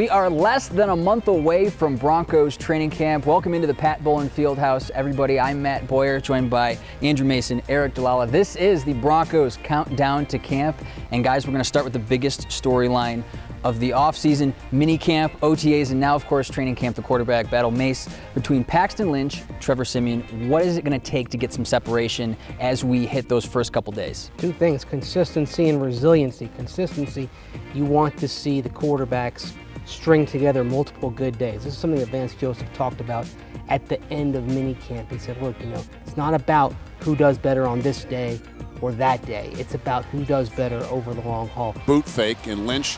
We are less than a month away from Broncos training camp. Welcome into the Pat Bowlen Fieldhouse, everybody. I'm Matt Boyer, joined by Andrew Mason, Eric DeLalla. This is the Broncos countdown to camp. And guys, we're going to start with the biggest storyline of the offseason, mini camp, OTAs, and now, of course, training camp, the quarterback battle. Mace, between Paxton Lynch, Trevor Siemian, what is it going to take to get some separation as we hit those first couple days? Two things, consistency and resiliency. Consistency, you want to see the quarterbacks string together multiple good days. This is something that Vance Joseph talked about at the end of mini camp. He said, look, it's not about who does better on this day or that day. It's about who does better over the long haul. Boot fake, and Lynch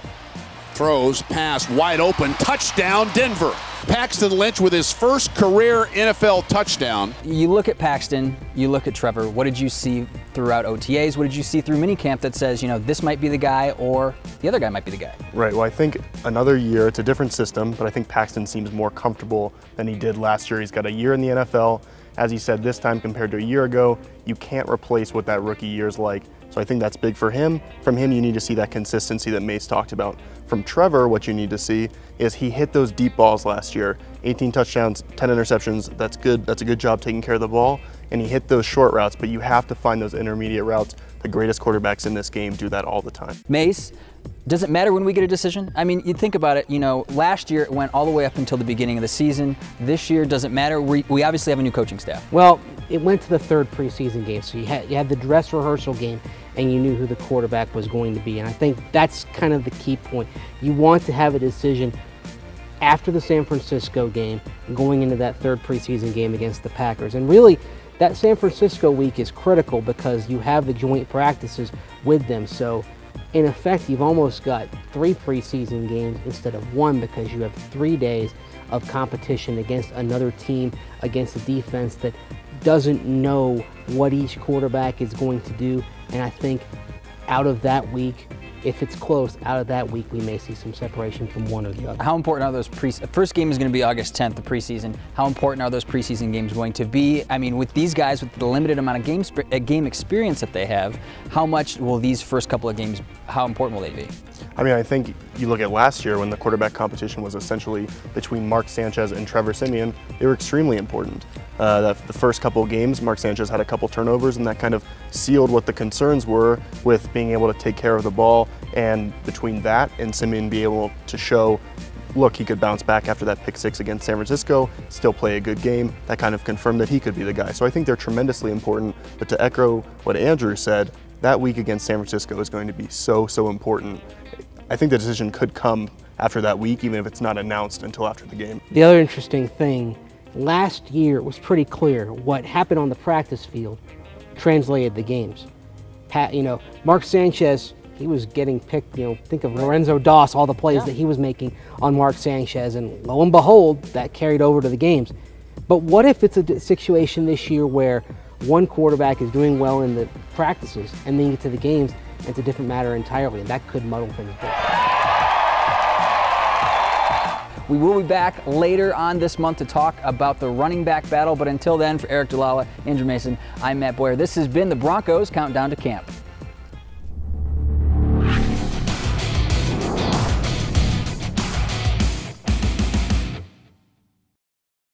throws, pass, wide open, touchdown, Denver. Paxton Lynch with his first career NFL touchdown. You look at Paxton, you look at Trevor. What did you see throughout OTAs? What did you see through minicamp that says, this might be the guy or the other guy might be the guy? Right, well, I think another year, it's a different system, but I think Paxton seems more comfortable than he did last year. He's got a year in the NFL. As he said, this time compared to a year ago, you can't replace what that rookie year's like. So I think that's big for him. From him, you need to see that consistency that Mace talked about. From Trevor, what you need to see is he hit those deep balls last year. 18 touchdowns, 10 interceptions, that's good. That's a good job taking care of the ball. And he hit those short routes, but you have to find those intermediate routes. The greatest quarterbacks in this game do that all the time. Mace, does it matter when we get a decision? I mean, you think about it, last year it went all the way up until the beginning of the season. This year, does it matter? We obviously have a new coaching staff. Well, it went to the third preseason game, so you had the dress rehearsal game, and you knew who the quarterback was going to be. And I think that's kind of the key point. You want to have a decision after the San Francisco game, going into that third preseason game against the Packers. And really, that San Francisco week is critical because you have the joint practices with them. So in effect, you've almost got 3 preseason games instead of 1 because you have 3 days of competition against another team, against a defense that doesn't know what each quarterback is going to do. And I think out of that week, if it's close, out of that week, we may see some separation from one or the other. How important are those first game is going to be August 10th, the preseason. How important are those preseason games going to be? I mean, with these guys, with the limited amount of game experience that they have, how much will these first couple of games, how important will they be? I mean, I think you look at last year when the quarterback competition was essentially between Mark Sanchez and Trevor Siemian, they were extremely important. The first couple of games, Mark Sanchez had a couple turnovers, and that kind of sealed what the concerns were with being able to take care of the ball. And between that and Siemian be able to show, look, he could bounce back after that pick 6 against San Francisco, still play a good game, that kind of confirmed that he could be the guy. So I think they're tremendously important. But to echo what Andrew said, that week against San Francisco is going to be so important. I think the decision could come after that week, even if it's not announced until after the game. The other interesting thing, last year it was pretty clear what happened on the practice field translated the games. Mark Sanchez, he was getting picked, think of Lorenzo Doss, all the plays that he was making on Mark Sanchez, and lo and behold, that carried over to the games. But what if it's a situation this year where one quarterback is doing well in the practices and then you get to the games, and it's a different matter entirely, and that could muddle things a bit. We will be back later on this month to talk about the running back battle, but until then, for Eric DeLalla, Andrew Mason, I'm Matt Boyer. This has been the Broncos Countdown to Camp.